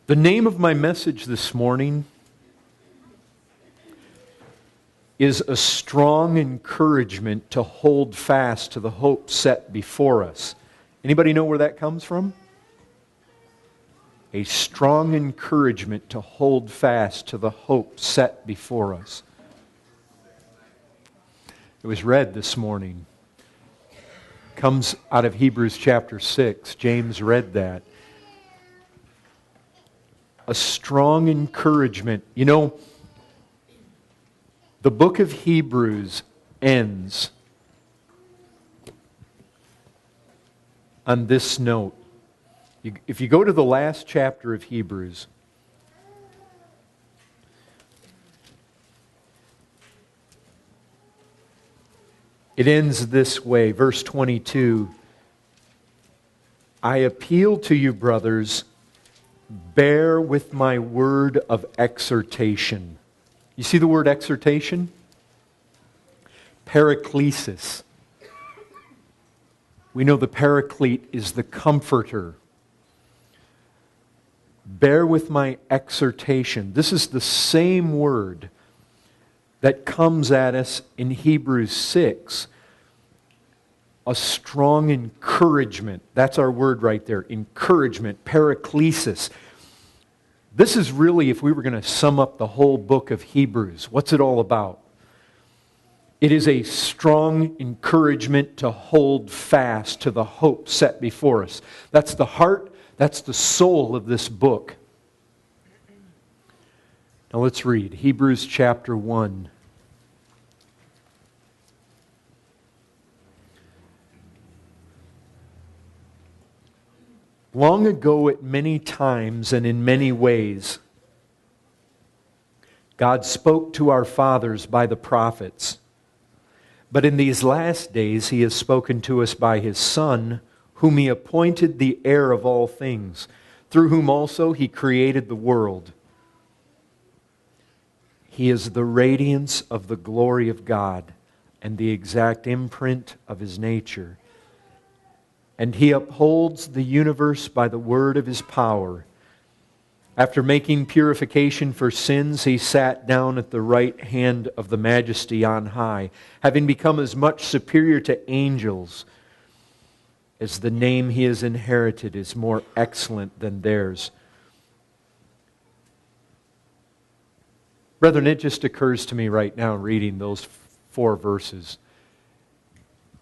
The name of my message this morning is a strong encouragement to hold fast to the hope set before us. Anybody know where that comes from? A strong encouragement to hold fast to the hope set before us. It was read this morning. Comes out of Hebrews chapter 6. James read that. A strong encouragement. You know, the book of Hebrews ends on this note. If you go to the last chapter of Hebrews, it ends this way, verse 22. I appeal to you, brothers, bear with my word of exhortation. You see the word exhortation? Paraklesis. We know the paraclete is the comforter. Bear with my exhortation. This is the same word that comes at us in Hebrews 6. A strong encouragement. That's our word right there. Encouragement. Paraklesis. This is really, if we were going to sum up the whole book of Hebrews, what's it all about? It is a strong encouragement to hold fast to the hope set before us. That's the heart, that's the soul of this book. Now let's read Hebrews chapter 1. Long ago, at many times and in many ways, God spoke to our fathers by the prophets. But in these last days, He has spoken to us by His Son, whom He appointed the heir of all things, through whom also He created the world. He is the radiance of the glory of God and the exact imprint of His nature. And He upholds the universe by the word of His power. After making purification for sins, He sat down at the right hand of the Majesty on high, having become as much superior to angels as the name He has inherited is more excellent than theirs. Brethren, it just occurs to me right now reading those 4 verses.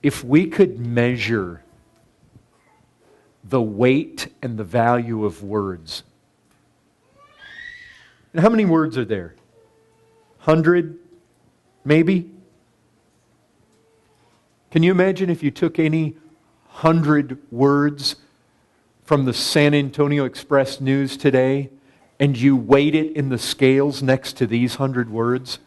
If we could measure the weight and the value of words. And how many words are there? 100? Maybe? Can you imagine if you took any 100 words from the San Antonio Express News today and you weighed it in the scales next to these 100 words?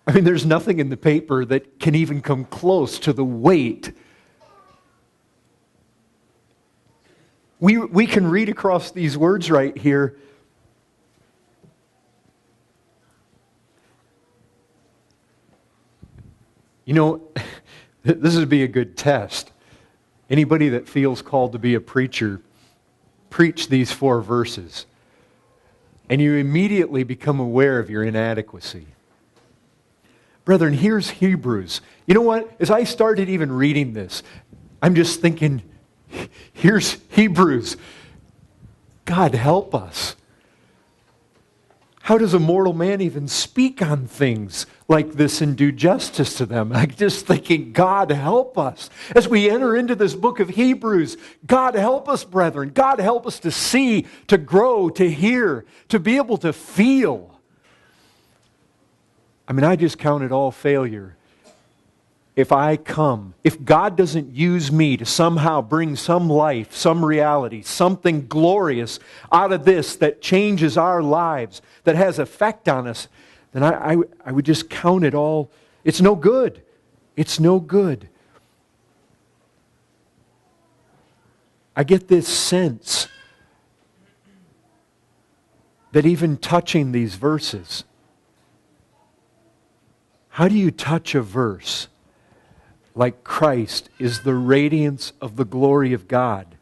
I mean, there's nothing in the paper that can even come close to the weight. We can read across these words right here. You know, this would be a good test. Anybody that feels called to be a preacher, preach these 4 verses. And you immediately become aware of your inadequacy. Brethren, here's Hebrews. You know what? As I started even reading this, I'm just thinking, here's Hebrews. God help us. How does a mortal man even speak on things like this and do justice to them? I'm just thinking, God help us. As we enter into this book of Hebrews, God help us, brethren. God help us to see, to grow, to hear, to be able to feel. I mean, I just count it all failure. If God doesn't use me to somehow bring some life, some reality, something glorious out of this that changes our lives, that has effect on us, then I would just count it all. It's no good. It's no good. I get this sense that even touching these verses, how do you touch a verse like Christ is the radiance of the glory of God.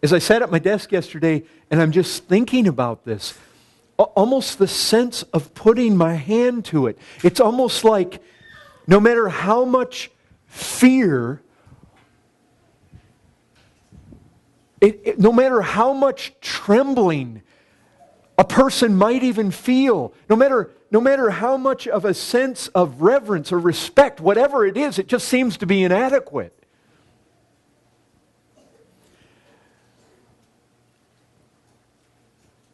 As I sat at my desk yesterday and I'm just thinking about this, almost the sense of putting my hand to it. It's almost like no matter how much fear, no matter how much trembling a person might even feel, no matter how much of a sense of reverence or respect, whatever it is, it just seems to be inadequate.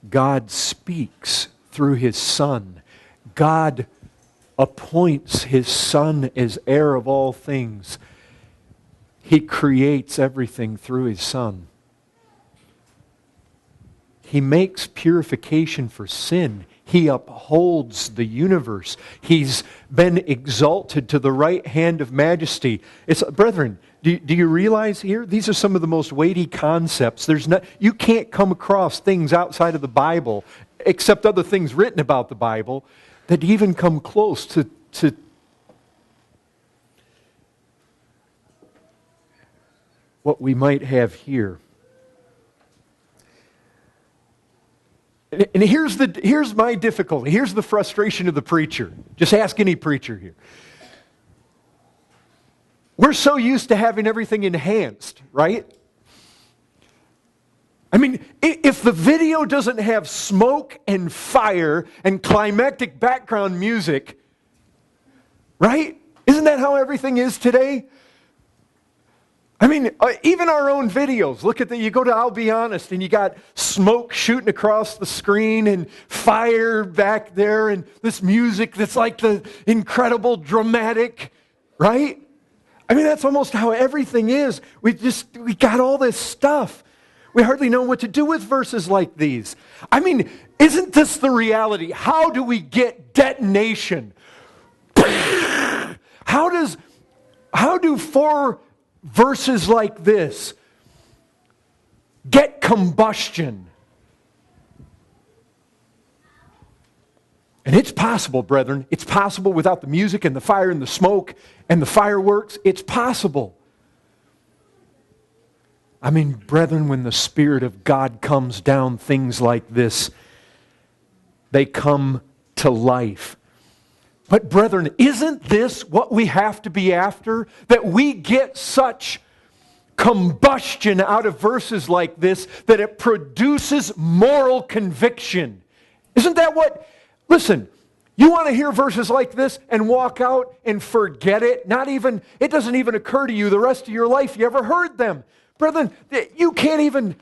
God speaks through His Son. God appoints His Son as heir of all things. He creates everything through His Son. He makes purification for sin. He upholds the universe. He's been exalted to the right hand of majesty. Brethren, do you realize here? These are some of the most weighty concepts. You can't come across things outside of the Bible, except other things written about the Bible, that even come close to what we might have here. And here's my difficulty. Here's the frustration of the preacher. Just ask any preacher here. We're so used to having everything enhanced, right? I mean, if the video doesn't have smoke and fire and climactic background music, right? Isn't that how everything is today? I mean, even our own videos. Look at you go to I'll Be Honest, and you got smoke shooting across the screen and fire back there and this music that's like the incredible dramatic, right? I mean, that's almost how everything is. We got all this stuff. We hardly know what to do with verses like these. I mean, isn't this the reality? How do we get detonation? How do 4 verses like this get combustion? And it's possible, brethren. It's possible without the music and the fire and the smoke and the fireworks. It's possible. I mean, brethren, when the Spirit of God comes down, things like this, they come to life. But brethren, isn't this what we have to be after? That we get such combustion out of verses like this that it produces moral conviction. Isn't that what... Listen, you want to hear verses like this and walk out and forget it? It doesn't even occur to you the rest of your life you ever heard them. Brethren, you can't even...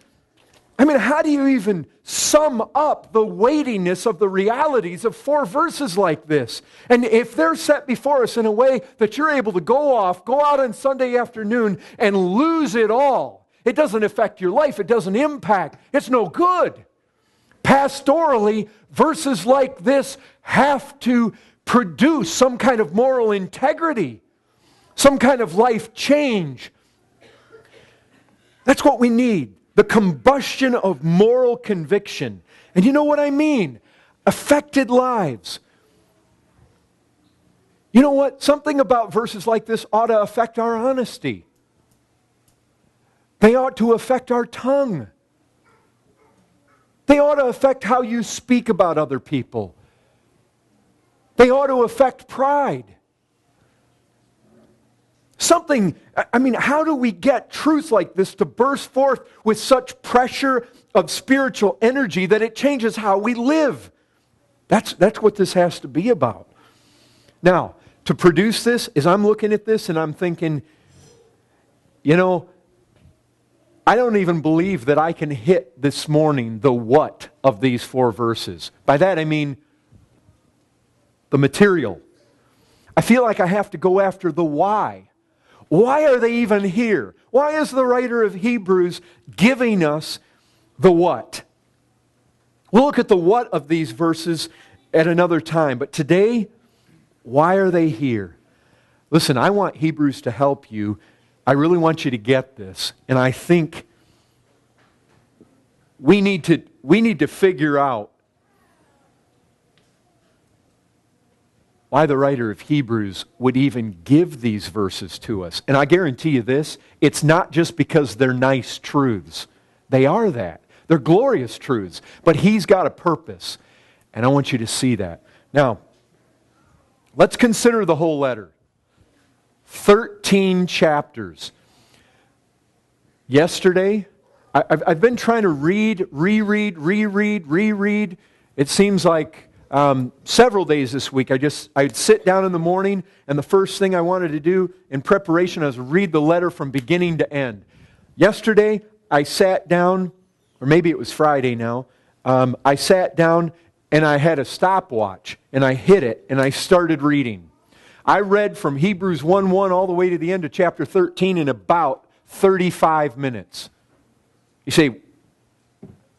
I mean, how do you even sum up the weightiness of the realities of 4 verses like this? And if they're set before us in a way that you're able to go out on Sunday afternoon and lose it all, it doesn't affect your life, it doesn't impact, it's no good. Pastorally, verses like this have to produce some kind of moral integrity, some kind of life change. That's what we need. The combustion of moral conviction. And you know what I mean? Affected lives. You know what? Something about verses like this ought to affect our honesty. They ought to affect our tongue. They ought to affect how you speak about other people. They ought to affect pride. How do we get truth like this to burst forth with such pressure of spiritual energy that it changes how we live? That's what this has to be about. Now, to produce this, as I'm looking at this and I'm thinking, I don't even believe that I can hit this morning the what of these 4 verses. By that I mean the material. I feel like I have to go after the why. Why are they even here? Why is the writer of Hebrews giving us the what? We'll look at the what of these verses at another time. But today, why are they here? Listen, I want Hebrews to help you. I really want you to get this. And I think we need to figure out why the writer of Hebrews would even give these verses to us. And I guarantee you this, it's not just because they're nice truths. They are that. They're glorious truths. But he's got a purpose. And I want you to see that. Now, let's consider the whole letter. 13 chapters. Yesterday, I've been trying to reread. It seems like several days this week, I'd sit down in the morning, and the first thing I wanted to do in preparation was read the letter from beginning to end. Yesterday, I sat down, or maybe it was Friday now, I sat down and I had a stopwatch, and I hit it, and I started reading. I read from Hebrews 1:1 all the way to the end of chapter 13 in about 35 minutes. You say,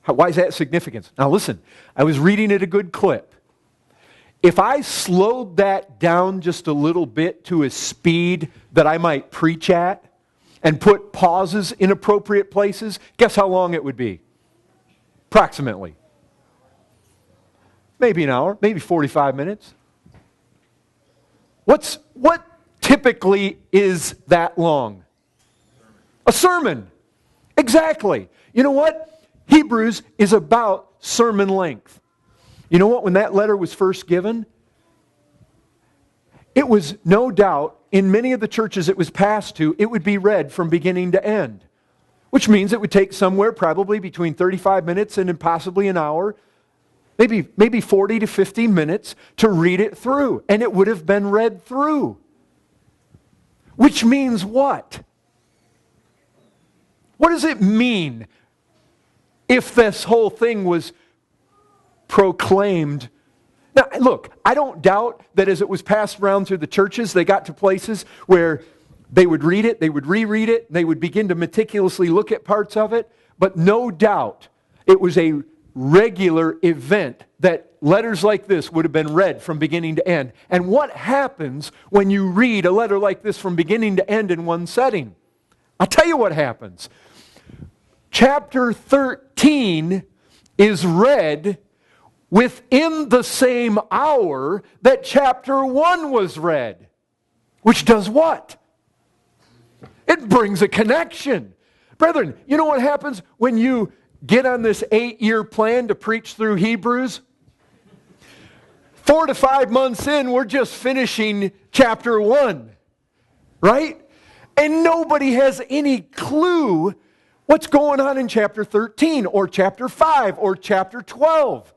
why is that significant? Now listen, I was reading at a good clip. If I slowed that down just a little bit to a speed that I might preach at and put pauses in appropriate places, guess how long it would be? Approximately. Maybe an hour, maybe 45 minutes. What typically is that long? A sermon. Exactly. You know what? Hebrews is about sermon length. You know what? When that letter was first given, it was no doubt, in many of the churches it was passed to, it would be read from beginning to end. Which means it would take somewhere probably between 35 minutes and possibly an hour, maybe 40 to 50 minutes to read it through. And it would have been read through. Which means what? What does it mean if this whole thing was proclaimed? Now, look, I don't doubt that as it was passed around through the churches, they got to places where they would read it, they would reread it, they would begin to meticulously look at parts of it, but no doubt it was a regular event that letters like this would have been read from beginning to end. And what happens when you read a letter like this from beginning to end in one setting? I'll tell you what happens. Chapter 13 is read within the same hour that chapter 1 was read. Which does what? It brings a connection. Brethren, you know what happens when you get on this 8-year plan to preach through Hebrews? 4 to 5 months in, we're just finishing chapter 1. Right? And nobody has any clue what's going on in chapter 13 or chapter 5 or chapter 12.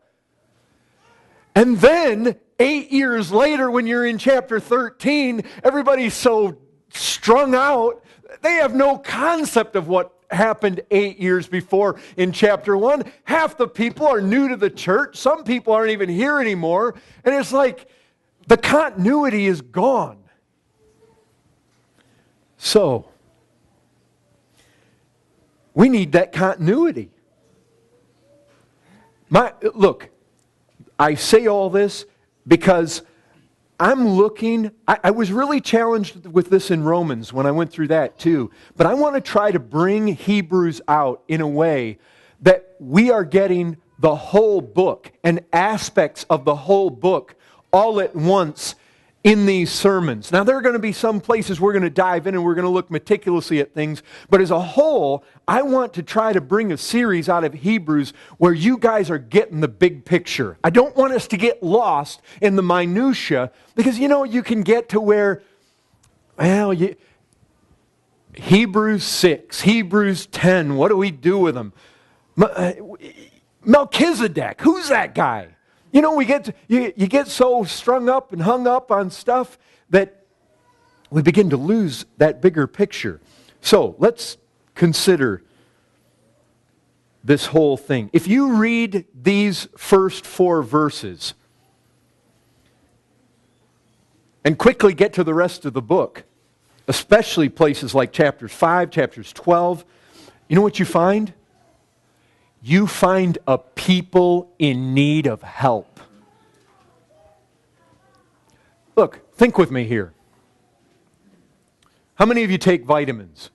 And then 8 years later, when you're in chapter 13, everybody's so strung out, they have no concept of what happened 8 years before in chapter 1. Half the people are new to the church. Some people aren't even here anymore. And it's like the continuity is gone. So, we need that continuity. Look, I say all this because I'm looking, I was really challenged with this in Romans when I went through that too. But I want to try to bring Hebrews out in a way that we are getting the whole book and aspects of the whole book all at once in these sermons. Now, there are going to be some places we're going to dive in and we're going to look meticulously at things. But as a whole, I want to try to bring a series out of Hebrews where you guys are getting the big picture. I don't want us to get lost in the minutia because, you can get to where, Hebrews 6, Hebrews 10, what do we do with them? Melchizedek, who's that guy? You get so strung up and hung up on stuff that we begin to lose that bigger picture. So let's consider this whole thing. If you read these first 4 verses and quickly get to the rest of the book, especially places like chapters 5, chapters 12, you know what you find? You find a people in need of help. Look, think with me here. How many of you take vitamins?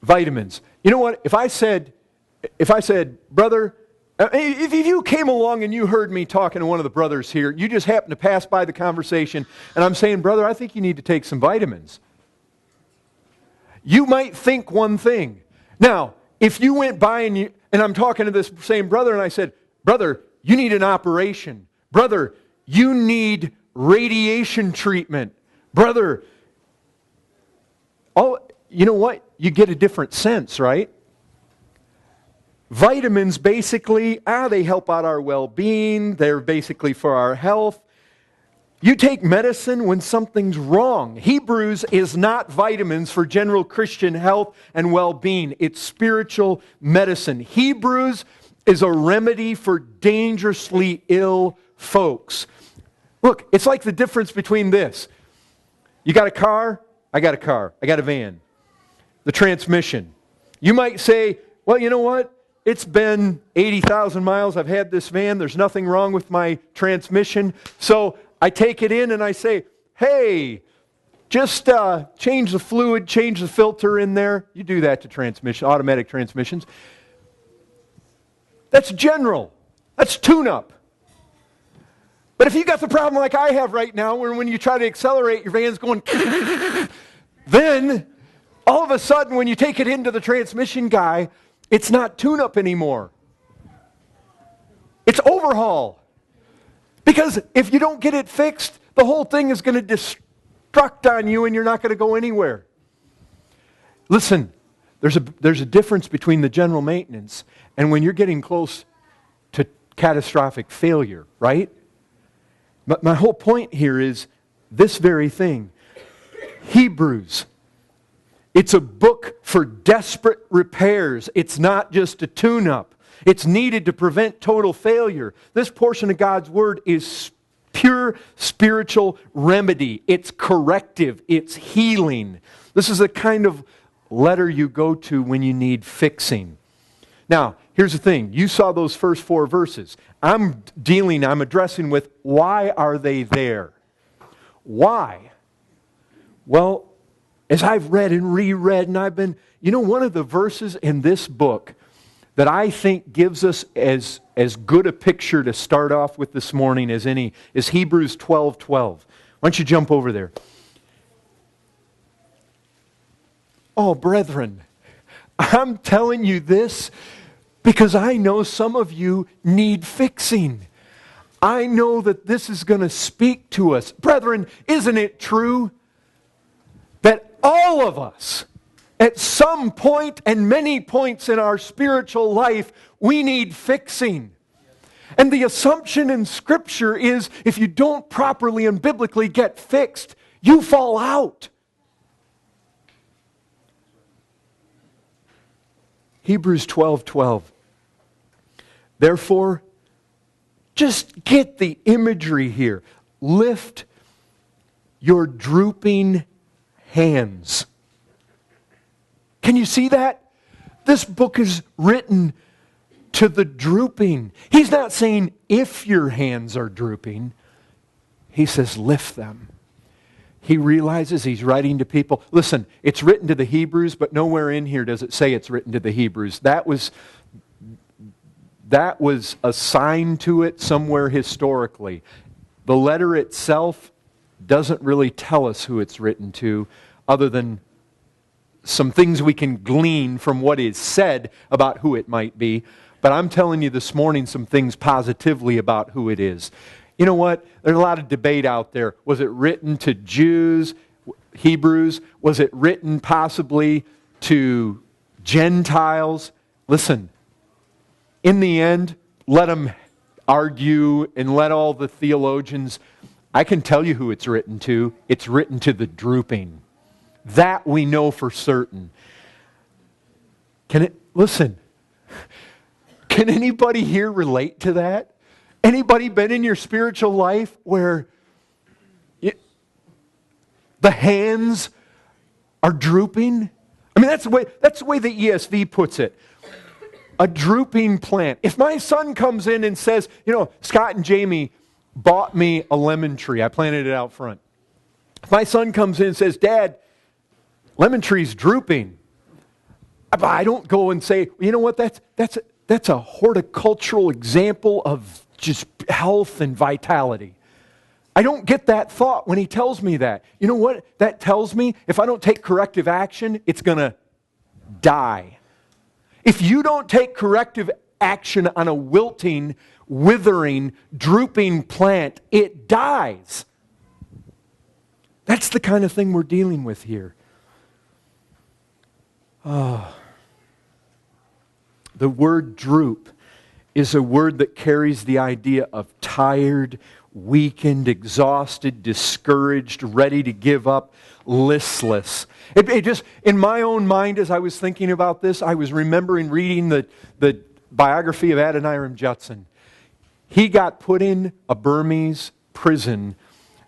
Vitamins. You know what? If I said, if I said, brother, if you came along and you heard me talking to one of the brothers here, you just happened to pass by the conversation, and I'm saying, brother, I think you need to take some vitamins. You might think one thing. Now, if you went by and I'm talking to this same brother, and I said, brother, you need an operation. Brother, you need radiation treatment. Brother, you know what? You get a different sense, right? Vitamins basically, they help out our well-being. They're basically for our health. You take medicine when something's wrong. Hebrews is not vitamins for general Christian health and well-being. It's spiritual medicine. Hebrews is a remedy for dangerously ill folks. Look, it's like the difference between this. You got a car? I got a car. I got a van. The transmission. You might say, well, you know what? It's been 80,000 miles. I've had this van. There's nothing wrong with my transmission. So I take it in and I say, hey, just change the fluid, change the filter in there. You do that to automatic transmissions. That's general. That's tune-up. But if you got the problem like I have right now, where when you try to accelerate, your van's going, then all of a sudden when you take it into the transmission guy, it's not tune-up anymore. It's overhaul. Because if you don't get it fixed, the whole thing is going to destruct on you and you're not going to go anywhere. Listen, there's a difference between the general maintenance and when you're getting close to catastrophic failure, right? But my whole point here is this very thing. Hebrews. It's a book for desperate repairs. It's not just a tune-up. It's needed to prevent total failure. This portion of God's Word is pure spiritual remedy. It's corrective. It's healing. This is the kind of letter you go to when you need fixing. Now, here's the thing. You saw those first 4 verses. I'm addressing with why are they there? Why? Well, as I've read and reread, and one of the verses in this book that I think gives us as good a picture to start off with this morning as any is Hebrews 12:12. Why don't you jump over there? Oh, brethren, I'm telling you this because I know some of you need fixing. I know that this is going to speak to us. Brethren, isn't it true that all of us, at some point and many points in our spiritual life, we need fixing? And the assumption in Scripture is if you don't properly and biblically get fixed, you fall out. Hebrews 12:12. Therefore, just get the imagery here. Lift your drooping hands. Can you see that? This book is written to the drooping. He's not saying if your hands are drooping. He says lift them. He realizes he's writing to people. Listen, it's written to the Hebrews, but nowhere in here does it say it's written to the Hebrews. That was assigned to it somewhere historically. The letter itself doesn't really tell us who it's written to, other than some things we can glean from what is said about who it might be. But I'm telling you this morning some things positively about who it is. You know what? There's a lot of debate out there. Was it written to Jews, Hebrews? Was it written possibly to Gentiles? Listen, in the end, let them argue and let all the theologians. I can tell you who it's written to. It's written to the drooping. That we know for certain. Listen, can anybody here relate to that? Anybody been in your spiritual life where the hands are drooping? I mean, that's the way the ESV puts it. A drooping plant. If my son comes in and says, Scott and Jamie bought me a lemon tree. I planted it out front. If my son comes in and says, Dad, lemon tree's drooping, I don't go and say, you know what, that's a horticultural example of just health and vitality. I don't get that thought when he tells me that. You know what that tells me? If I don't take corrective action, it's going to die. If you don't take corrective action on a wilting, withering, drooping plant, it dies. That's the kind of thing we're dealing with here. The word droop is a word that carries the idea of tired, weakened, exhausted, discouraged, ready to give up, listless. It just, in my own mind as I was thinking about this, I was remembering reading the biography of Adoniram Judson. He got put in a Burmese prison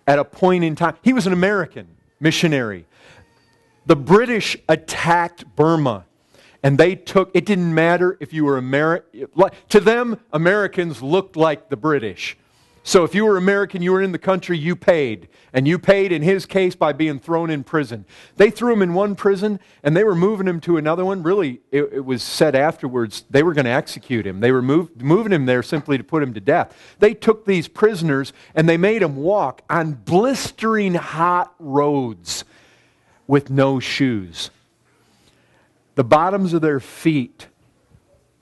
at a point in time. He was an American missionary. The British attacked Burma, and they took, it didn't matter if you were American. To them, Americans looked like the British. So if you were American, you were in the country, you paid. And you paid, in his case, by being thrown in prison. They threw him in one prison, and they were moving him to another one. Really, it was said afterwards, they were going to execute him. They were moving him there simply to put him to death. They took these prisoners, and they made them walk on blistering hot roads with no shoes. The bottoms of their feet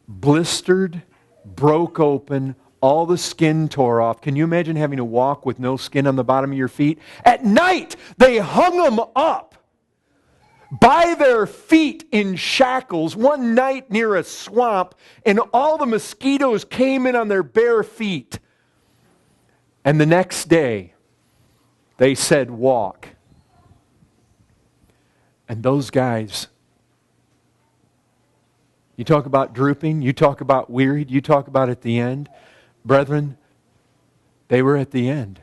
blistered, broke open, all the skin tore off. Can you imagine having to walk with no skin on the bottom of your feet? At night, they hung them up by their feet in shackles one night near a swamp, and all the mosquitoes came in on their bare feet. And the next day, they said, walk. And those guys, you talk about drooping, you talk about wearied, you talk about at the end. Brethren, they were at the end.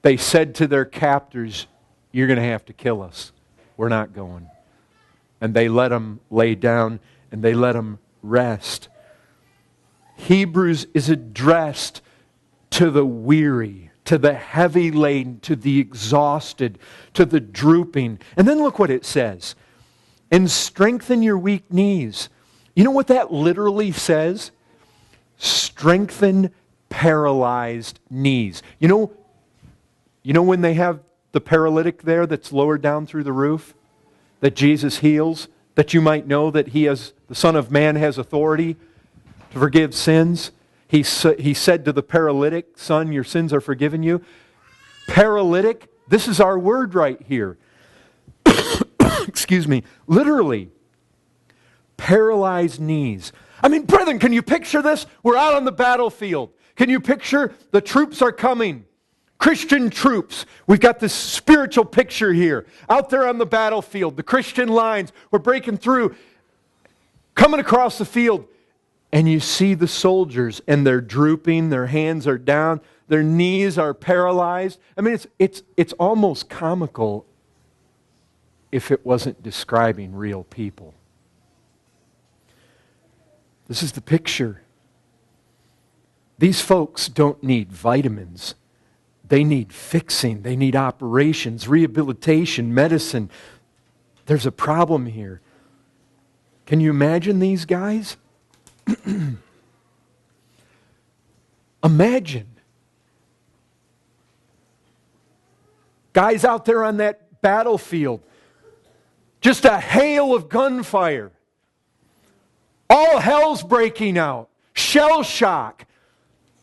They said to their captors, you're going to have to kill us. We're not going. And they let them lay down and they let them rest. Hebrews is addressed to the weary, to the heavy laden, to the exhausted, to the drooping. And then look what it says. And strengthen your weak knees. You know what that literally says? Strengthen paralyzed knees. You know when they have the paralytic there that's lowered down through the roof, that Jesus heals, that you might know that He, as the Son of Man, has authority to forgive sins? He said to the paralytic, son, your sins are forgiven you. Paralytic, this is our word right here. Excuse me. Literally, paralyzed knees. I mean, brethren, can you picture this? We're out on the battlefield. Can you picture the troops are coming? Christian troops. We've got this spiritual picture here. Out there on the battlefield, the Christian lines, we're breaking through, coming across the field. And you see the soldiers, and they're drooping, their hands are down, their knees are paralyzed. I mean, it's almost comical if it wasn't describing real people. This is the picture. These folks don't need vitamins. They need fixing. They need operations, rehabilitation, medicine. There's a problem here. Can you imagine these guys? Imagine. Guys out there on that battlefield. Just a hail of gunfire. All hell's breaking out. Shell shock.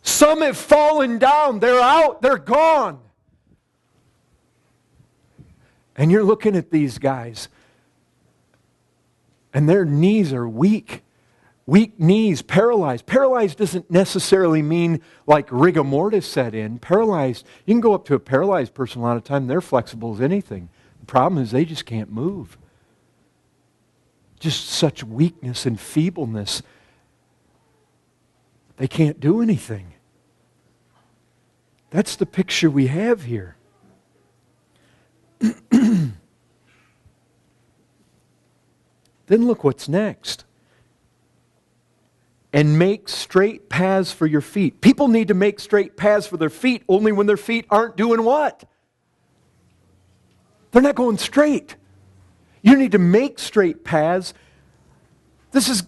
Some have fallen down. They're out. They're gone. And you're looking at these guys, and their knees are weak. Weak knees, paralyzed. Paralyzed doesn't necessarily mean like rigor mortis set in. Paralyzed, you can go up to a paralyzed person a lot of time, they're flexible as anything. The problem is they just can't move. Just such weakness and feebleness. They can't do anything. That's the picture we have here. Then look what's next. And make straight paths for your feet. People need to make straight paths for their feet only when their feet aren't doing what? They're not going straight. You need to make straight paths This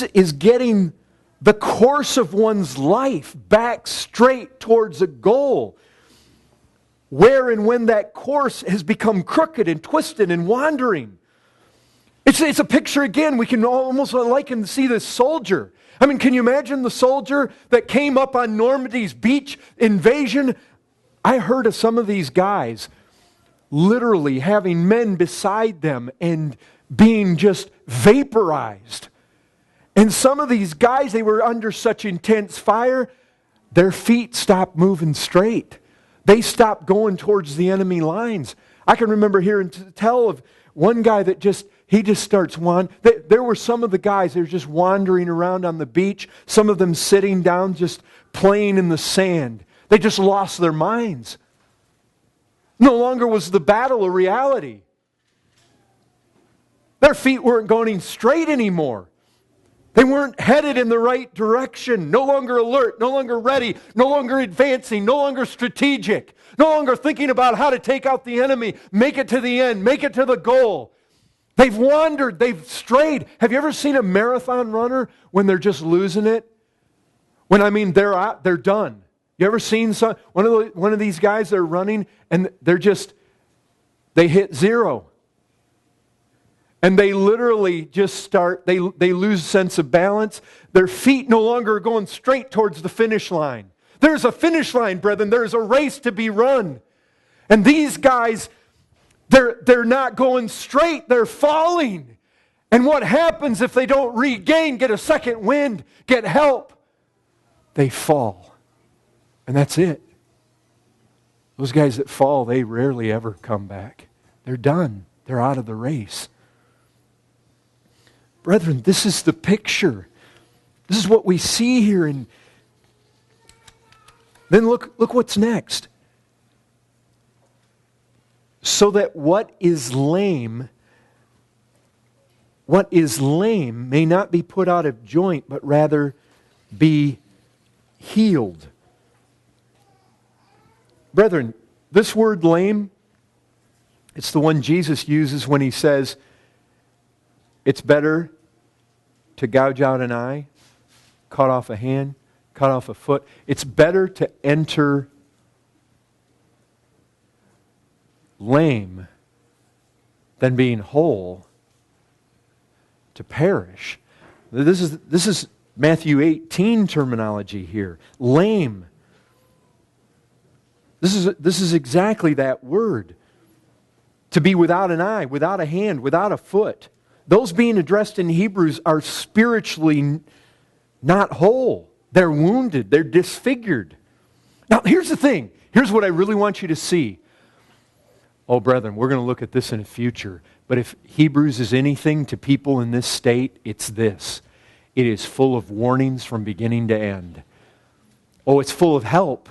is getting the course of one's life back straight towards a goal. Where and when that course has become crooked and twisted and wandering. It's a picture, again, we can almost liken to see this soldier. I mean, can you imagine the soldier that came up on Normandy's beach invasion? I heard of some of these guys literally having men beside them and being just vaporized. And some of these guys, they were under such intense fire, their feet stopped moving straight. They stopped going towards the enemy lines. I can remember hearing tell of one guy that he just starts wandering. There were some of the guys that were just wandering around on the beach, some of them sitting down just playing in the sand. They just lost their minds. No longer was the battle a reality. Their feet weren't going straight anymore. They weren't headed in the right direction, no longer alert, no longer ready, no longer advancing, no longer strategic, no longer thinking about how to take out the enemy, make it to the end, make it to the goal. They've wandered, they've strayed. Have you ever seen a marathon runner when they're just losing it? When they're done. You ever seen one of these guys that are running and they hit zero. And they literally just they lose sense of balance. Their feet no longer are going straight towards the finish line. There's a finish line, brethren. There's a race to be run. And these guys, they're not going straight. They're falling. And what happens if they don't get a second wind, get help? They fall. And that's it. Those guys that fall, they rarely ever come back. They're done. They're out of the race. Brethren, this is the picture. This is what we see here. And then look what's next. So that what is lame may not be put out of joint, but rather be healed. Brethren, this word lame, it's the one Jesus uses when he says, it's better to gouge out an eye, cut off a hand, cut off a foot. It's better to enter lame than being whole to perish. This is Matthew 18 terminology here. Lame. This is exactly that word. To be without an eye, without a hand, without a foot. Those being addressed in Hebrews are spiritually not whole. They're wounded. They're disfigured. Now, here's the thing. Here's what I really want you to see. Oh, brethren, we're going to look at this in the future. But if Hebrews is anything to people in this state, it's this. It is full of warnings from beginning to end. Oh, it's full of help,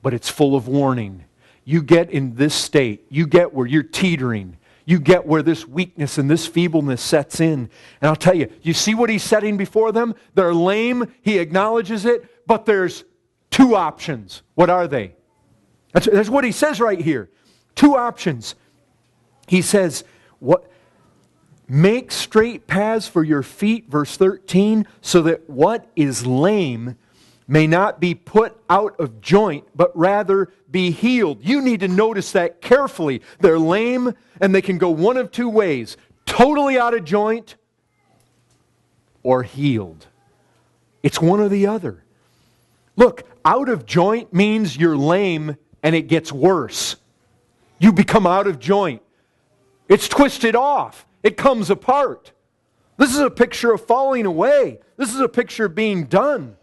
but it's full of warning. You get in this state. You get where you're teetering. You get where this weakness and this feebleness sets in. And I'll tell you, you see what he's setting before them? They're lame. He acknowledges it. But there's two options. What are they? That's what he says right here. Two options. He says, make straight paths for your feet, verse 13, so that what is lame may not be put out of joint, but rather be healed. You need to notice that carefully. They're lame, and they can go one of two ways. Totally out of joint, or healed. It's one or the other. Look, out of joint means you're lame, and it gets worse. You become out of joint. It's twisted off. It comes apart. This is a picture of falling away. This is a picture of being done.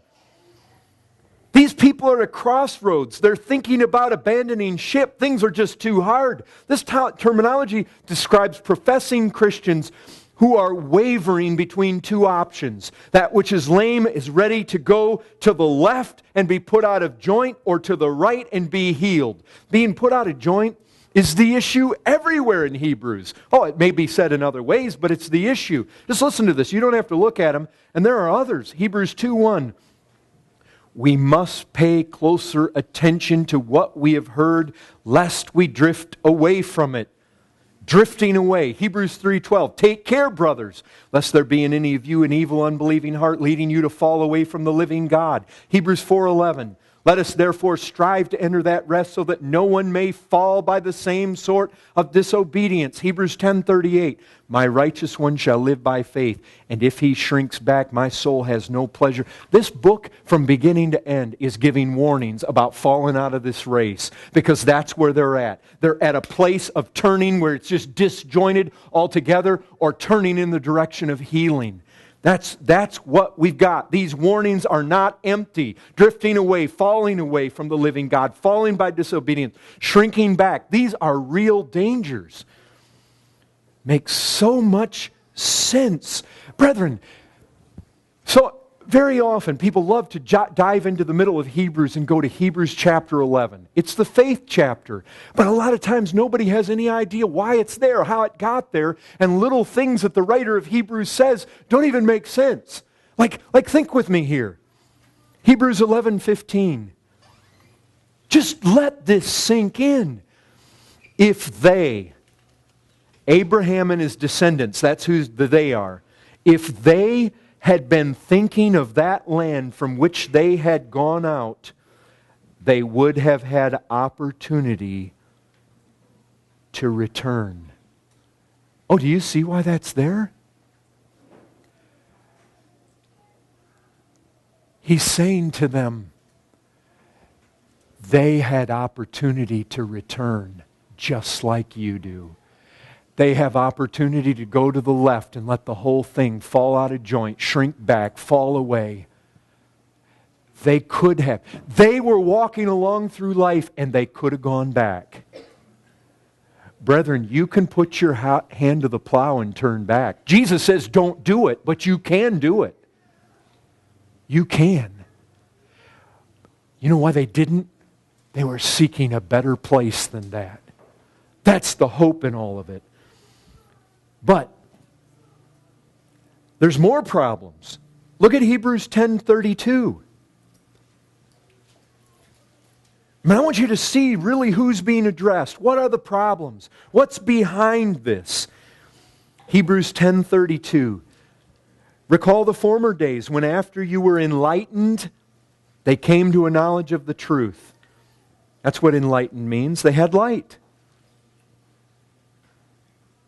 These people are at a crossroads. They're thinking about abandoning ship. Things are just too hard. This terminology describes professing Christians who are wavering between two options. That which is lame is ready to go to the left and be put out of joint, or to the right and be healed. Being put out of joint is the issue everywhere in Hebrews. Oh, it may be said in other ways, but it's the issue. Just listen to this. You don't have to look at them. And there are others. Hebrews 2:1. We must pay closer attention to what we have heard, lest we drift away from it. drifting away. Hebrews 3:12, take care, brothers, lest there be in any of you an evil, unbelieving heart leading you to fall away from the living God. Hebrews 4:11, let us therefore strive to enter that rest so that no one may fall by the same sort of disobedience. Hebrews 10:38, my righteous one shall live by faith, and if he shrinks back, my soul has no pleasure. This book, from beginning to end, is giving warnings about falling out of this race, because that's where they're at. They're at a place of turning where it's just disjointed altogether, or turning in the direction of healing. That's what we've got. These warnings are not empty. Drifting away, falling away from the living God, falling by disobedience, shrinking back. These are real dangers. Makes so much sense. Brethren, so very often people love to dive into the middle of Hebrews and go to Hebrews chapter 11. It's the faith chapter. But a lot of times nobody has any idea why it's there, how it got there, and little things that the writer of Hebrews says don't even make sense. Like think with me here. Hebrews 11:15. Just let this sink in. If they, Abraham and his descendants, that's who they are, if they had been thinking of that land from which they had gone out, they would have had opportunity to return. Oh, do you see why that's there? He's saying to them, they had opportunity to return just like you do. They have opportunity to go to the left and let the whole thing fall out of joint, shrink back, fall away. They could have. They were walking along through life and they could have gone back. Brethren, you can put your hand to the plow and turn back. Jesus says don't do it, but you can do it. You can. You know why they didn't? They were seeking a better place than that. That's the hope in all of it. But there's more problems. Look at Hebrews 10:32. I want you to see really who's being addressed. What are the problems? What's behind this? Hebrews 10:32. Recall the former days when after you were enlightened, they came to a knowledge of the truth. That's what enlightened means. They had light.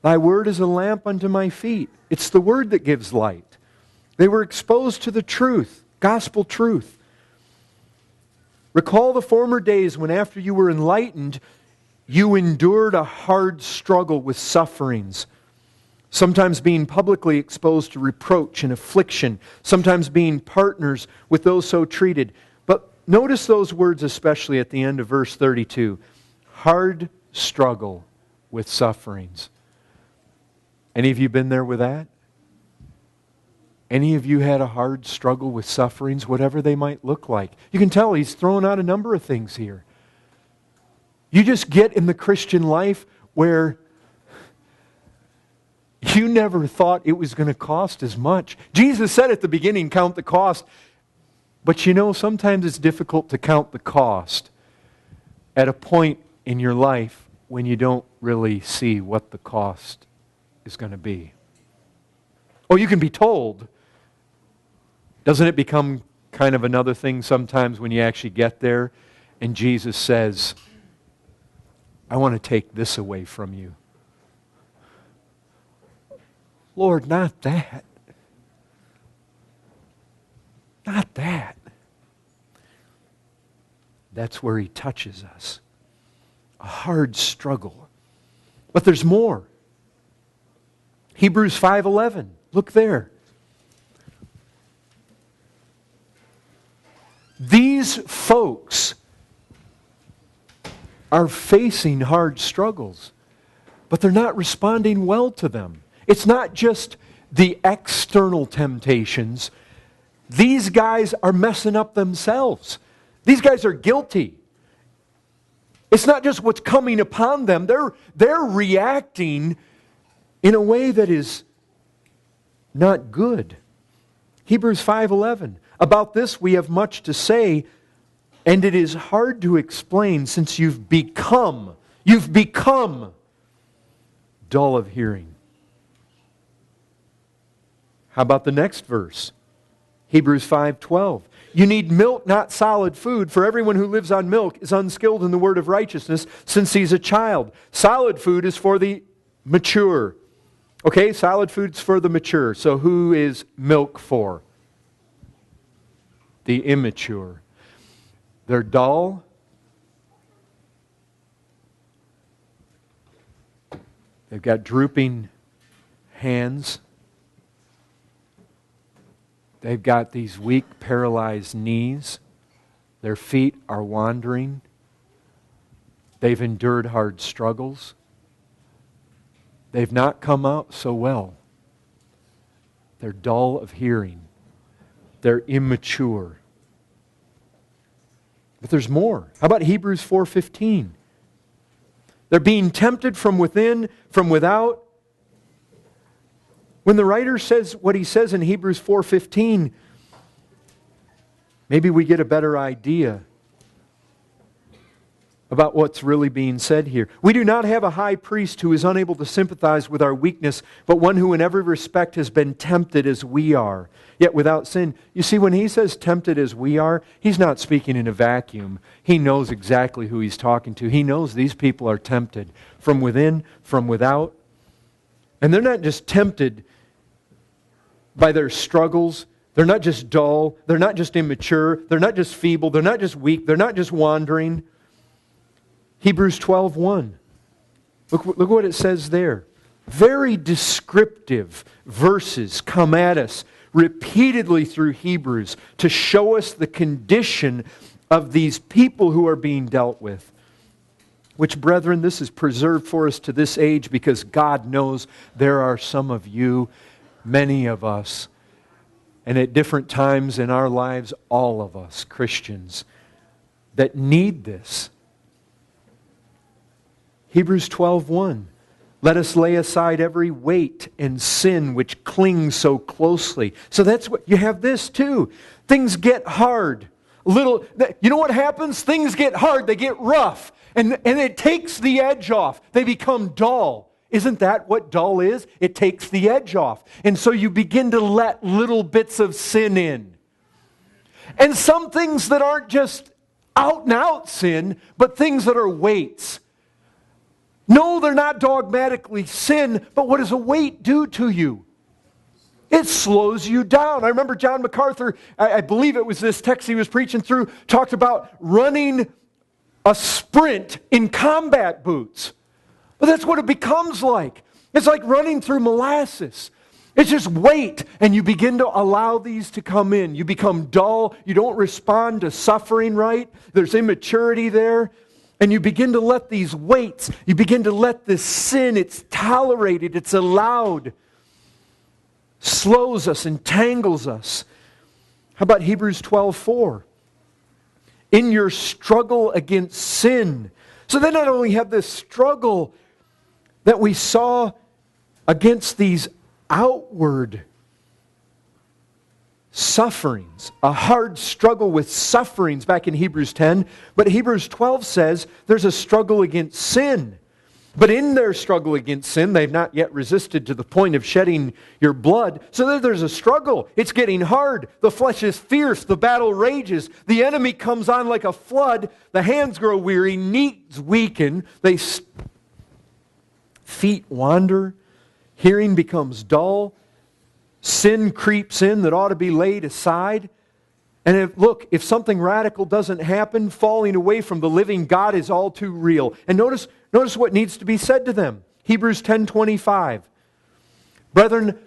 Thy word is a lamp unto my feet. It's the word that gives light. They were exposed to the truth, gospel truth. Recall the former days when after you were enlightened, you endured a hard struggle with sufferings, sometimes being publicly exposed to reproach and affliction, sometimes being partners with those so treated. But notice those words especially at the end of verse 32. Hard struggle with sufferings. Any of you been there with that? Any of you had a hard struggle with sufferings, whatever they might look like? You can tell he's throwing out a number of things here. You just get in the Christian life where you never thought it was going to cost as much. Jesus said at the beginning, count the cost. But you know, sometimes it's difficult to count the cost at a point in your life when you don't really see what the cost is going to be. Oh, you can be told. Doesn't it become kind of another thing sometimes when you actually get there and Jesus says, I want to take this away from you. Lord, not that. Not that. That's where he touches us. A hard struggle. But there's more. Hebrews 5:11. Look there. These folks are facing hard struggles, but they're not responding well to them. It's not just the external temptations. These guys are messing up themselves. These guys are guilty. It's not just what's coming upon them. They're reacting in a way that is not good. Hebrews 5:11. About this we have much to say, and it is hard to explain since you've become dull of hearing. How about the next verse? Hebrews 5:12. You need milk, not solid food, for everyone who lives on milk is unskilled in the word of righteousness since he's a child. Solid food is for the mature. Okay, solid food's for the mature. So who is milk for? The immature. They're dull. They've got drooping hands. They've got these weak, paralyzed knees. Their feet are wandering. They've endured hard struggles. They've not come out so well. They're dull of hearing. They're immature. But there's more. How about Hebrews 4:15? They're being tempted from within, from without. When the writer says what he says in Hebrews 4:15, maybe we get a better idea about what's really being said here. We do not have a high priest who is unable to sympathize with our weakness, but one who in every respect has been tempted as we are, yet without sin. You see, when he says tempted as we are, he's not speaking in a vacuum. He knows exactly who he's talking to. He knows these people are tempted from within, from without. And they're not just tempted by their struggles. They're not just dull. They're not just immature. They're not just feeble. They're not just weak. They're not just wandering. Hebrews 12:1. Look what it says there. Very descriptive verses come at us repeatedly through Hebrews to show us the condition of these people who are being dealt with. Which, brethren, this is preserved for us to this age because God knows there are some of you, many of us, and at different times in our lives, all of us, Christians, that need this. Hebrews 12:1. Let us lay aside every weight and sin which clings so closely. So that's what you have this too. Things get hard. You know what happens? Things get hard, they get rough, and it takes the edge off. They become dull. Isn't that what dull is? It takes the edge off. And so you begin to let little bits of sin in. And some things that aren't just out and out sin, but things that are weights. No, they're not dogmatically sin, but what does a weight do to you? It slows you down. I remember John MacArthur, I believe it was this text he was preaching through, talked about running a sprint in combat boots. But that's what it becomes like. It's like running through molasses. It's just weight, and you begin to allow these to come in. You become dull. You don't respond to suffering right. There's immaturity there. And you begin to let these weights, you begin to let this sin, it's tolerated, it's allowed, slows us, entangles us. How about Hebrews 12:4? In your struggle against sin. So they not only have this struggle that we saw against these outward sufferings, a hard struggle with sufferings back in Hebrews 10, but Hebrews 12 says there's a struggle against sin. But in their struggle against sin, they've not yet resisted to the point of shedding your blood. So there's a struggle. It's getting hard. The flesh is fierce. The battle rages. The enemy comes on like a flood. The hands grow weary. Knees weaken. Feet wander. Hearing becomes dull. Sin creeps in that ought to be laid aside. And if something radical doesn't happen, falling away from the living God is all too real. And notice what needs to be said to them. Hebrews 10:25. Brethren,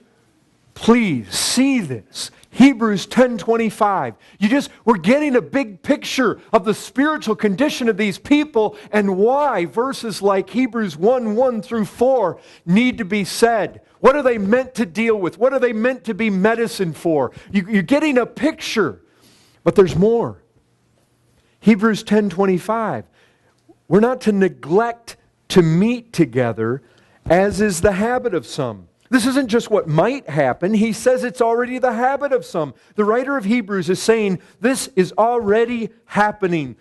please see this. Hebrews 10:25. We're getting a big picture of the spiritual condition of these people and why verses like Hebrews 1:1 through 4 need to be said. What are they meant to deal with? What are they meant to be medicine for? You're getting a picture, but there's more. Hebrews 10:25. We're not to neglect to meet together, as is the habit of some. This isn't just what might happen. He says it's already the habit of some. The writer of Hebrews is saying this is already happening.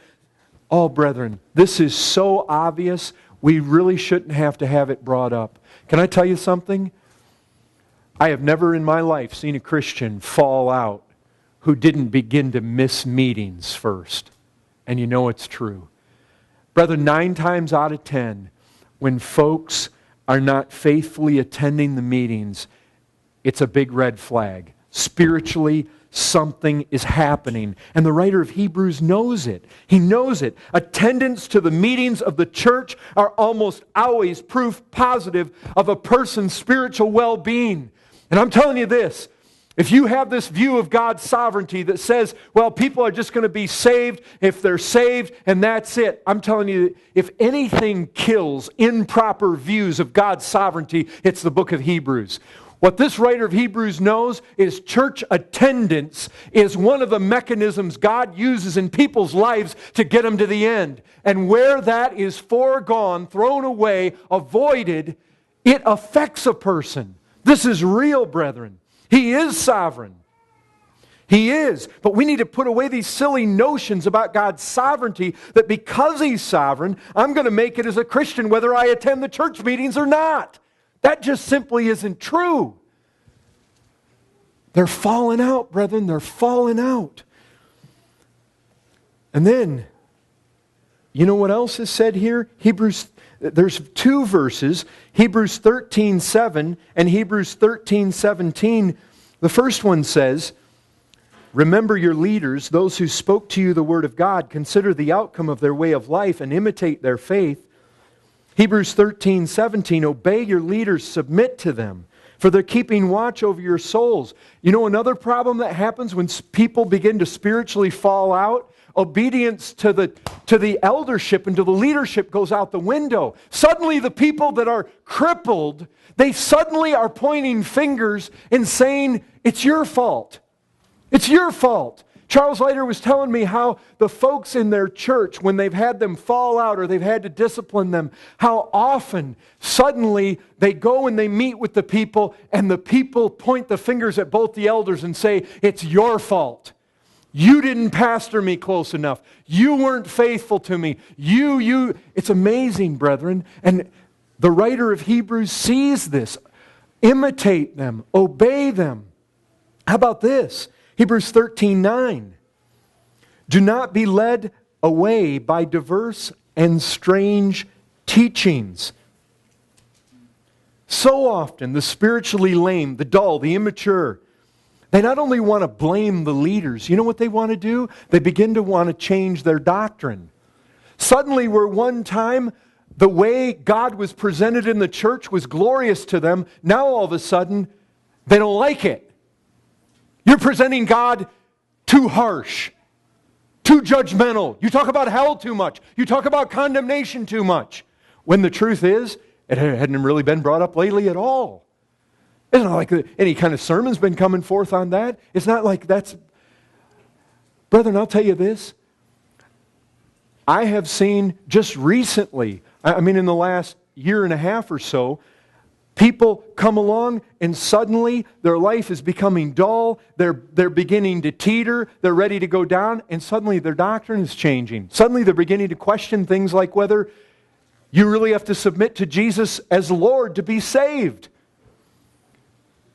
Oh, brethren, this is so obvious. we really shouldn't have to have it brought up. Can I tell you something? I have never in my life seen a Christian fall out who didn't begin to miss meetings first. And you know it's true. Brother, 9 times out of 10, when folks are not faithfully attending the meetings, it's a big red flag. Spiritually, something is happening. And the writer of Hebrews knows it. He knows it. Attendance to the meetings of the church are almost always proof positive of a person's spiritual well-being. And I'm telling you this, if you have this view of God's sovereignty that says, well, people are just going to be saved if they're saved and that's it. I'm telling you, if anything kills improper views of God's sovereignty, it's the book of Hebrews. What this writer of Hebrews knows is church attendance is one of the mechanisms God uses in people's lives to get them to the end. And where that is foregone, thrown away, avoided, it affects a person. This is real, brethren. He is sovereign. He is. But we need to put away these silly notions about God's sovereignty that because He's sovereign, I'm going to make it as a Christian whether I attend the church meetings or not. That just simply isn't true. They're falling out, brethren. They're falling out. And then, you know what else is said here? There's 2 verses, Hebrews 13:7 and Hebrews 13:17. The first one says, remember your leaders, those who spoke to you the word of God. Consider the outcome of their way of life and imitate their faith. Hebrews 13:17, obey your leaders, submit to them, for they're keeping watch over your souls. You know another problem that happens when people begin to spiritually fall out? Obedience to the eldership and to the leadership goes out the window. Suddenly the people that are crippled, they suddenly are pointing fingers and saying, it's your fault. It's your fault. Charles Leiter was telling me how the folks in their church, when they've had them fall out or they've had to discipline them, how often suddenly they go and they meet with the people and the people point the fingers at both the elders and say, it's your fault. You didn't pastor me close enough. You weren't faithful to me. It's amazing, brethren. And the writer of Hebrews sees this. Imitate them. Obey them. How about this? Hebrews 13:9. Do not be led away by diverse and strange teachings. So often, the spiritually lame, the dull, the immature, they not only want to blame the leaders, you know what they want to do? They begin to want to change their doctrine. Suddenly, where one time the way God was presented in the church was glorious to them, now all of a sudden, they don't like it. You're presenting God too harsh, too judgmental. You talk about hell too much. You talk about condemnation too much. When the truth is, it hadn't really been brought up lately at all. It's not like any kind of sermon's been coming forth on that. It's not like that's... Brethren, I'll tell you this. I have seen just recently, in the last year and a half or so, people come along and suddenly their life is becoming dull. They're beginning to teeter. They're ready to go down. And suddenly their doctrine is changing. Suddenly they're beginning to question things like whether you really have to submit to Jesus as Lord to be saved.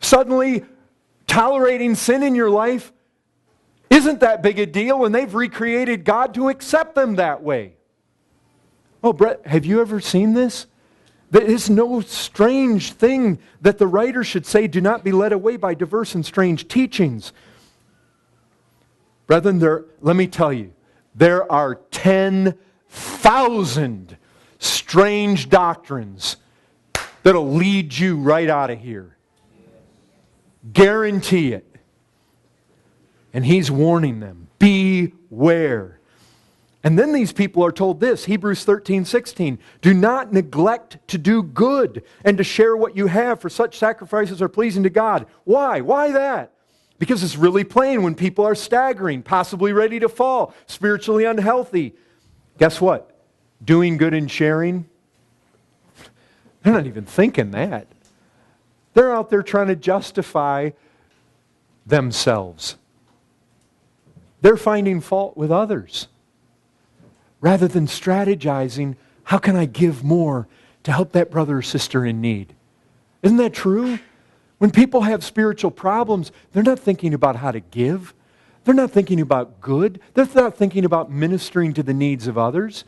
Suddenly, tolerating sin in your life isn't that big a deal, and they've recreated God to accept them that way. Oh, Brett, have you ever seen this? There is no strange thing that the writer should say, do not be led away by diverse and strange teachings. Brethren, let me tell you, there are 10,000 strange doctrines that'll lead you right out of here. Guarantee it. And he's warning them, beware. And then these people are told this, Hebrews 13:16, do not neglect to do good and to share what you have, for such sacrifices are pleasing to God. Why? Why that? Because it's really plain when people are staggering, possibly ready to fall, spiritually unhealthy. Guess what? Doing good and sharing, they're not even thinking that. They're out there trying to justify themselves. They're finding fault with others rather than strategizing How can I give more to help that brother or sister in need? Isn't that true? When people have spiritual problems, they're not thinking about how to give. They're not thinking about good. They're not thinking about ministering to the needs of others.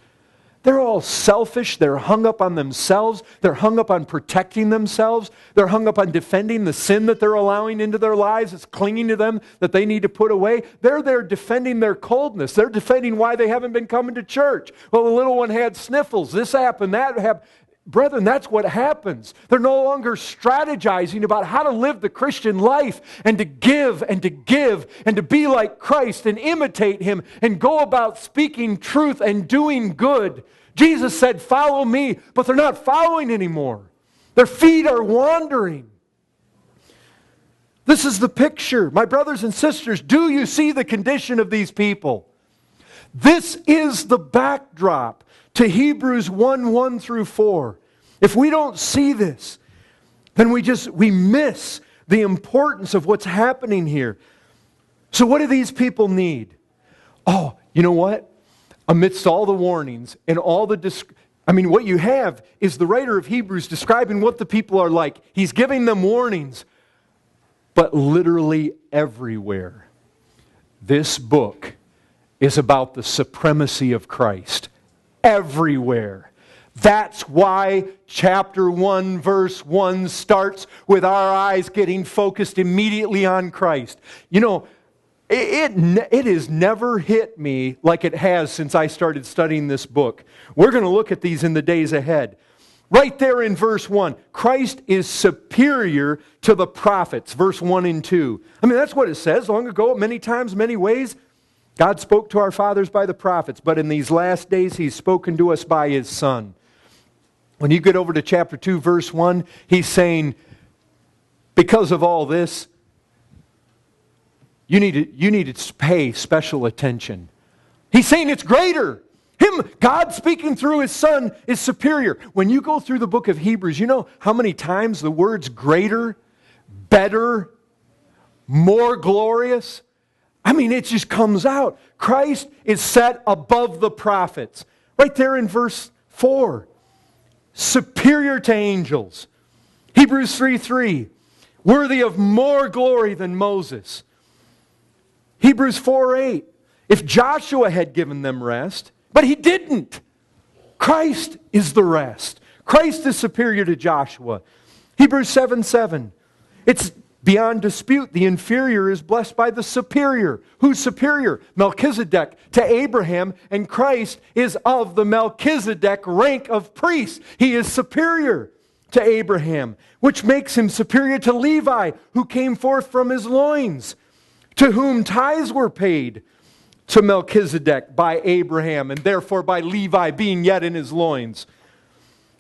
They're all selfish. They're hung up on themselves. They're hung up on protecting themselves. They're hung up on defending the sin that they're allowing into their lives. It's clinging to them that they need to put away. They're there defending their coldness. They're defending why they haven't been coming to church. Well, the little one had sniffles. This happened, that happened. Brethren, that's what happens. They're no longer strategizing about how to live the Christian life and to give and to give and to be like Christ and imitate Him and go about speaking truth and doing good. Jesus said, follow me, but they're not following anymore. Their feet are wandering. This is the picture. My brothers and sisters, do you see the condition of these people? This is the backdrop to Hebrews 1 through 4. If we don't see this, then we miss the importance of what's happening here. So what do these people need? Oh, you know what? Amidst all the warnings and all the what you have is the writer of Hebrews describing what the people are like. He's giving them warnings, but literally everywhere. This book is about the supremacy of Christ. Everywhere. That's why chapter 1, verse 1 starts with our eyes getting focused immediately on Christ. You know, it has never hit me like it has since I started studying this book. We're going to look at these in the days ahead. Right there in verse 1, Christ is superior to the prophets, verse 1 and 2. I mean, that's what it says long ago, many times, many ways. God spoke to our fathers by the prophets, but in these last days He's spoken to us by His Son. When you get over to chapter 2, verse 1, He's saying, because of all this, you need to pay special attention. He's saying it's greater. God speaking through His Son is superior. When you go through the book of Hebrews, you know how many times the words greater, better, more glorious? I mean, it just comes out. Christ is set above the prophets. Right there in verse 4. Superior to angels. Hebrews 3:3. Worthy of more glory than Moses. Hebrews 4:8. If Joshua had given them rest, but he didn't. Christ is the rest. Christ is superior to Joshua. Hebrews 7:7. It's beyond dispute, the inferior is blessed by the superior. Who's superior? Melchizedek to Abraham, and Christ is of the Melchizedek rank of priest. He is superior to Abraham, which makes Him superior to Levi, who came forth from his loins, to whom tithes were paid, to Melchizedek by Abraham, and therefore by Levi being yet in his loins.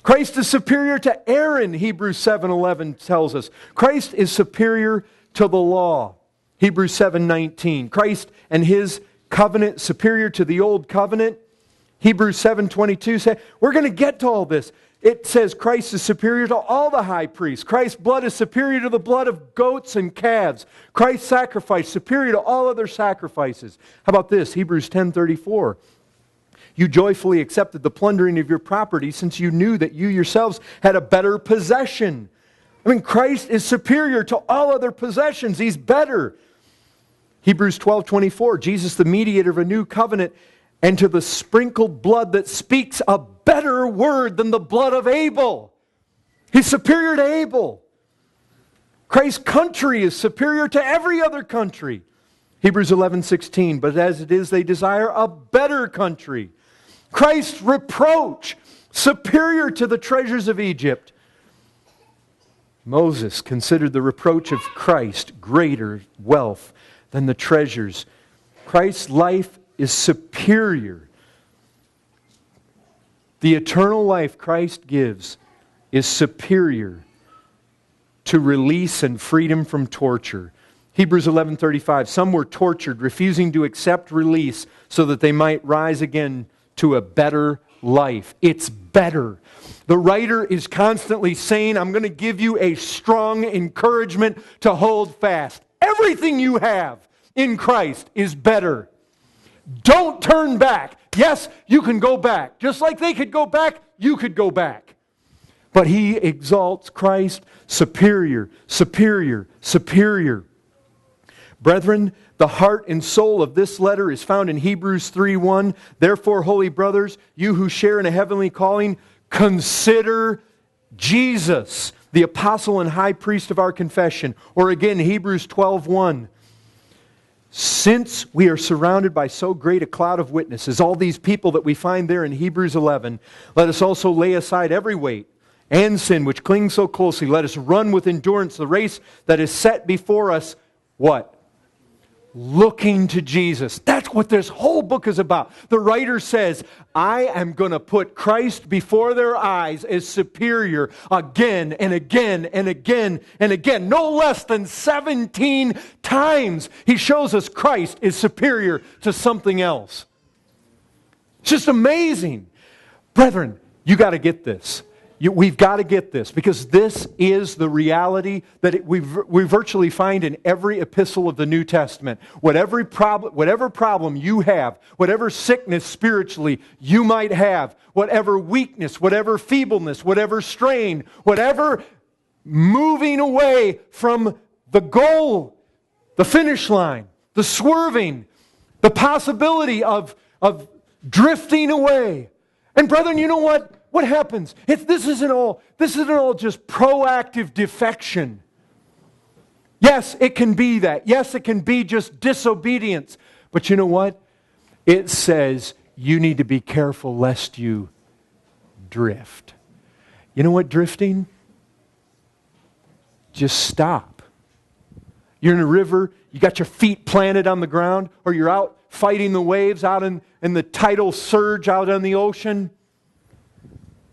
Christ is superior to Aaron, Hebrews 7:11 tells us. Christ is superior to the law, Hebrews 7:19. Christ and His covenant superior to the old covenant, Hebrews 7:22 says, we're going to get to all this. It says Christ is superior to all the high priests. Christ's blood is superior to the blood of goats and calves. Christ's sacrifice superior to all other sacrifices. How about this? Hebrews 10:34. You joyfully accepted the plundering of your property since you knew that you yourselves had a better possession. I mean, Christ is superior to all other possessions. He's better. Hebrews 12:24. Jesus, the mediator of a new covenant, and to the sprinkled blood that speaks a better word than the blood of Abel. He's superior to Abel. Christ's country is superior to every other country. Hebrews 11:16. But as it is, they desire a better country. Christ's reproach, superior to the treasures of Egypt. Moses considered the reproach of Christ greater wealth than the treasures. Christ's life is superior. The eternal life Christ gives is superior to release and freedom from torture. Hebrews 11:35. Some were tortured, refusing to accept release so that they might rise again to a better life. It's better. The writer is constantly saying, I'm going to give you a strong encouragement to hold fast. Everything you have in Christ is better. Don't turn back. Yes, you can go back. Just like they could go back, you could go back. But he exalts Christ superior, superior, superior. Brethren, the heart and soul of this letter is found in Hebrews 3:1. Therefore, holy brothers, you who share in a heavenly calling, consider Jesus, the apostle and high priest of our confession. Or again, Hebrews 12:1. Since we are surrounded by so great a cloud of witnesses, all these people that we find there in Hebrews 11, let us also lay aside every weight and sin which clings so closely. Let us run with endurance the race that is set before us. What? Looking to Jesus. That's what this whole book is about. The writer says, I am going to put Christ before their eyes as superior again and again and again and again. No less than 17 times he shows us Christ is superior to something else. It's just amazing. Brethren, you got to get this. We've got to get this, because this is the reality that we virtually find in every epistle of the New Testament. Whatever problem you have, whatever sickness spiritually you might have, whatever weakness, whatever feebleness, whatever strain, whatever moving away from the goal, the finish line, the swerving, the possibility of drifting away. And brethren, you know what? What happens? This isn't all just proactive defection. Yes, it can be that. Yes, it can be just disobedience. But you know what? It says you need to be careful lest you drift. You know what drifting? Just stop. You're in a river, you got your feet planted on the ground, or you're out fighting the waves out in the tidal surge out on the ocean.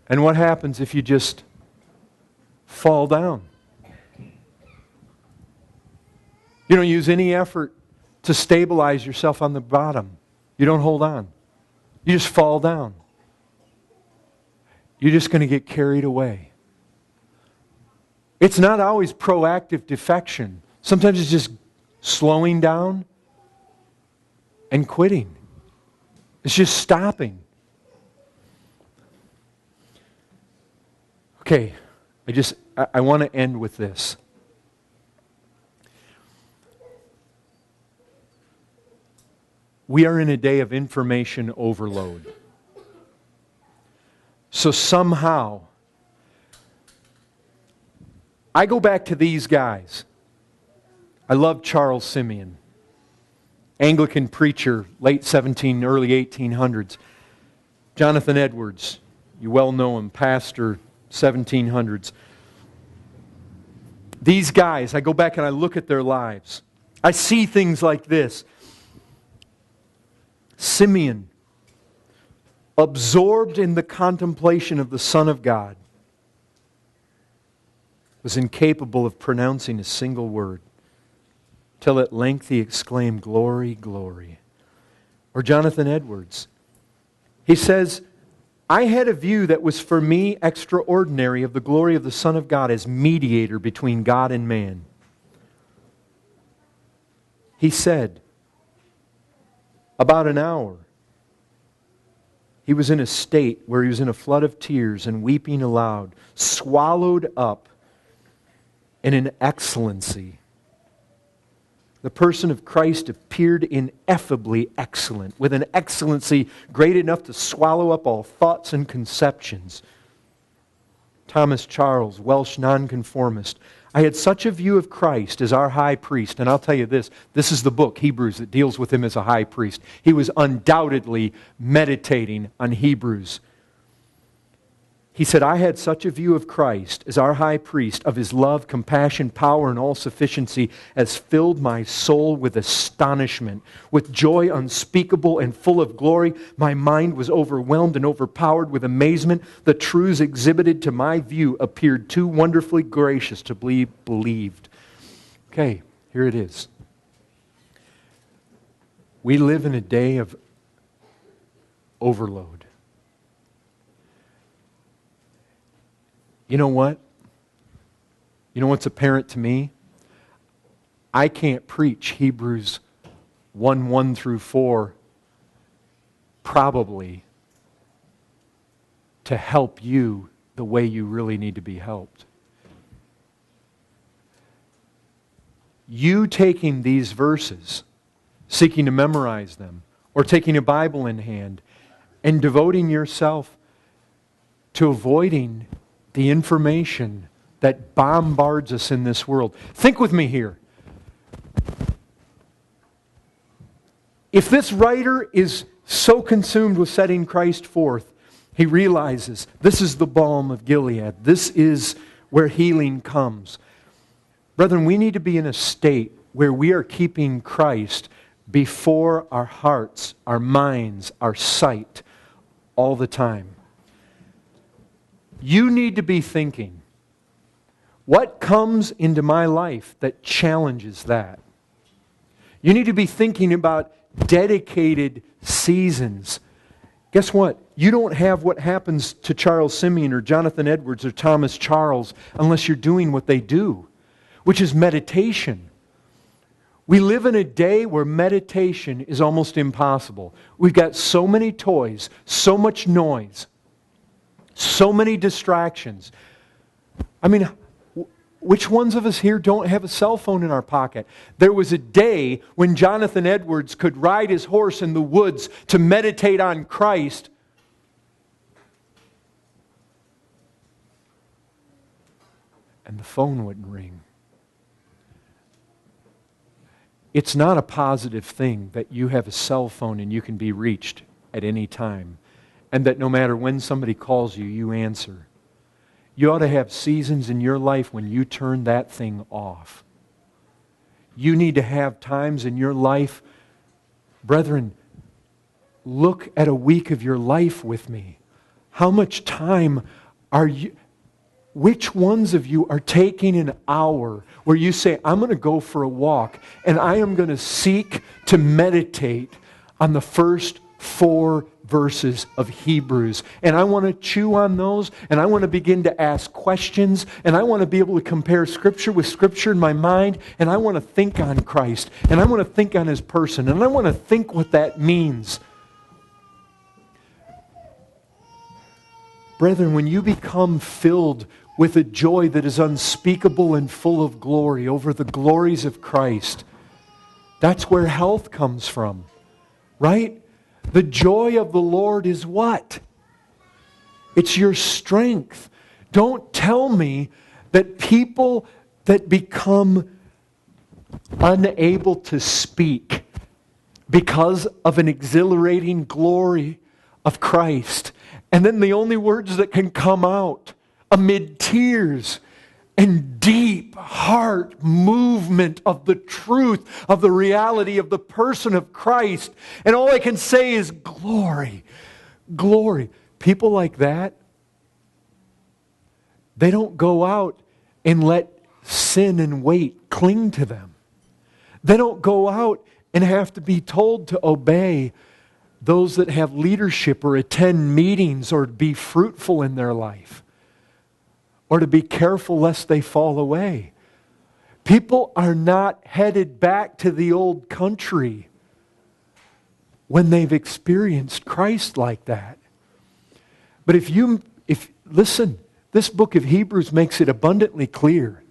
And what happens if you just fall down? You don't use any effort to stabilize yourself on the bottom. You don't hold on. You just fall down. You're just going to get carried away. It's not always proactive defection. Sometimes it's just slowing down and quitting. It's just stopping. Okay, I want to end with this. We are in a day of information overload. So somehow, I go back to these guys. I love Charles Simeon, Anglican preacher, late early 1800s. Jonathan Edwards, you well know him, pastor, 1700s. These guys, I go back and I look at their lives. I see things like this. Simeon, absorbed in the contemplation of the Son of God, was incapable of pronouncing a single word, till at length he exclaimed, "Glory, glory." Or Jonathan Edwards, he says, I had a view that was for me extraordinary of the glory of the Son of God as mediator between God and man. He said, about an hour, he was in a state where he was in a flood of tears and weeping aloud, swallowed up in an excellency. The person of Christ appeared ineffably excellent, with an excellency great enough to swallow up all thoughts and conceptions. Thomas Charles, Welsh nonconformist. I had such a view of Christ as our high priest, and I'll tell you this is the book, Hebrews, that deals with him as a high priest. He was undoubtedly meditating on Hebrews. He said, I had such a view of Christ as our high priest, of His love, compassion, power, and all sufficiency, as filled my soul with astonishment, with joy unspeakable and full of glory. My mind was overwhelmed and overpowered with amazement. The truths exhibited to my view appeared too wonderfully gracious to be believed. Okay, here it is. We live in a day of overload. You know what? You know what's apparent to me? I can't preach Hebrews 1:1 through 4 probably to help you the way you really need to be helped. You taking these verses, seeking to memorize them, or taking a Bible in hand and devoting yourself to avoiding the information that bombards us in this world. Think with me here. If this writer is so consumed with setting Christ forth, he realizes this is the balm of Gilead. This is where healing comes. Brethren, we need to be in a state where we are keeping Christ before our hearts, our minds, our sight all the time. You need to be thinking, what comes into my life that challenges that? You need to be thinking about dedicated seasons. Guess what? You don't have what happens to Charles Simeon or Jonathan Edwards or Thomas Charles unless you're doing what they do, which is meditation. We live in a day where meditation is almost impossible. We've got so many toys, so much noise, so many distractions. I mean, which ones of us here don't have a cell phone in our pocket? There was a day when Jonathan Edwards could ride his horse in the woods to meditate on Christ. And the phone wouldn't ring. It's not a positive thing that you have a cell phone and you can be reached at any time. And that no matter when somebody calls you, you answer. You ought to have seasons in your life when you turn that thing off. You need to have times in your life, brethren, look at a week of your life with me. How much time are you, which ones of you are taking an hour where you say, I'm going to go for a walk and I am going to seek to meditate on the first 4 verses of Hebrews. And I want to chew on those, and I want to begin to ask questions, and I want to be able to compare Scripture with Scripture in my mind, and I want to think on Christ, and I want to think on His person, and I want to think what that means. Brethren, when you become filled with a joy that is unspeakable and full of glory over the glories of Christ, that's where health comes from, right? The joy of the Lord is what? It's your strength. Don't tell me that people that become unable to speak because of an exhilarating glory of Christ, and then the only words that can come out amid tears and deep heart movement of the truth of the reality of the person of Christ. And all I can say is glory, glory. People like that, they don't go out and let sin and weight cling to them. They don't go out and have to be told to obey those that have leadership or attend meetings or be fruitful in their life, or to be careful lest they fall away. People are not headed back to the old country when they've experienced Christ like that. But listen, this book of Hebrews makes it abundantly clear.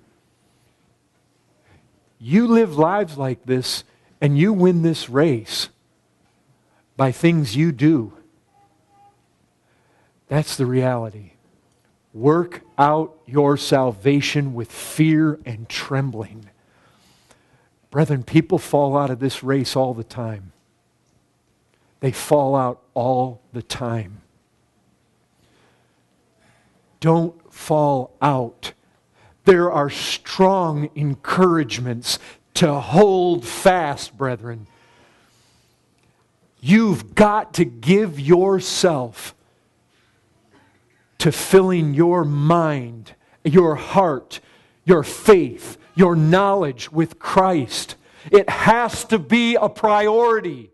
You live lives like this and you win this race by things you do. That's the reality. Work out your salvation with fear and trembling. Brethren, people fall out of this race all the time. They fall out all the time. Don't fall out. There are strong encouragements to hold fast, brethren. You've got to give yourself to filling your mind, your heart, your faith, your knowledge with Christ. It has to be a priority.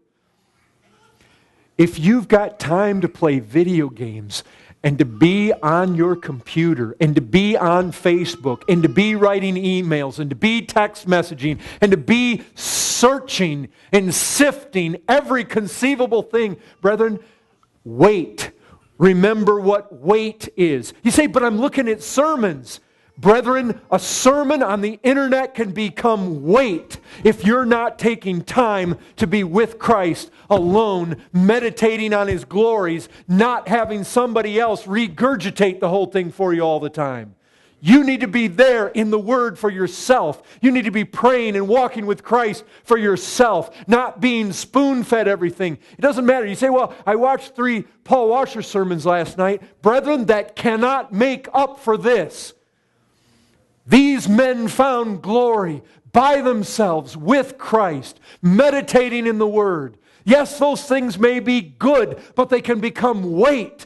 If you've got time to play video games and to be on your computer, and to be on Facebook, and to be writing emails, and to be text messaging, and to be searching and sifting every conceivable thing, brethren, wait. Remember what wait is. You say, but I'm looking at sermons. Brethren, a sermon on the internet can become weight if you're not taking time to be with Christ alone, meditating on His glories, not having somebody else regurgitate the whole thing for you all the time. You need to be there in the Word for yourself. You need to be praying and walking with Christ for yourself, not being spoon-fed everything. It doesn't matter. You say, well, I watched 3 Paul Washer sermons last night. Brethren, that cannot make up for this. These men found glory by themselves with Christ, meditating in the Word. Yes, those things may be good, but they can become weight.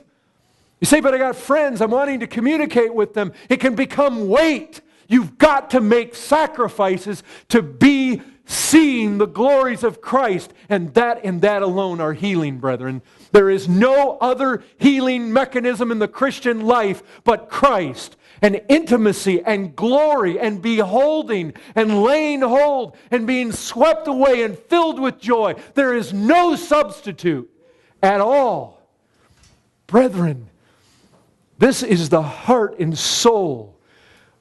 You say, but I got friends, I'm wanting to communicate with them. It can become weight. You've got to make sacrifices to be seeing the glories of Christ, and that alone are healing, brethren. There is no other healing mechanism in the Christian life but Christ. And intimacy and glory and beholding and laying hold and being swept away and filled with joy. There is no substitute at all. Brethren, this is the heart and soul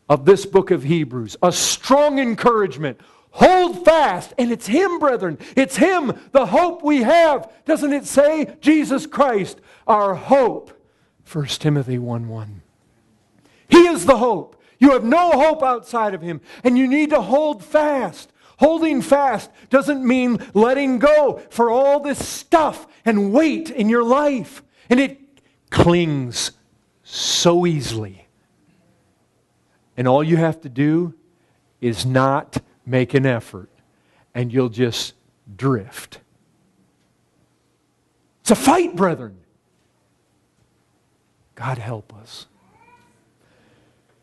of this book of Hebrews. A strong encouragement. Hold fast. And it's Him, brethren. It's Him, the hope we have. Doesn't it say? Jesus Christ, our hope. 1 Timothy 1:1. He is the hope. You have no hope outside of Him, and you need to hold fast. Holding fast doesn't mean letting go for all this stuff and weight in your life. And it clings so easily. And all you have to do is not make an effort, and you'll just drift. It's a fight, brethren. God help us.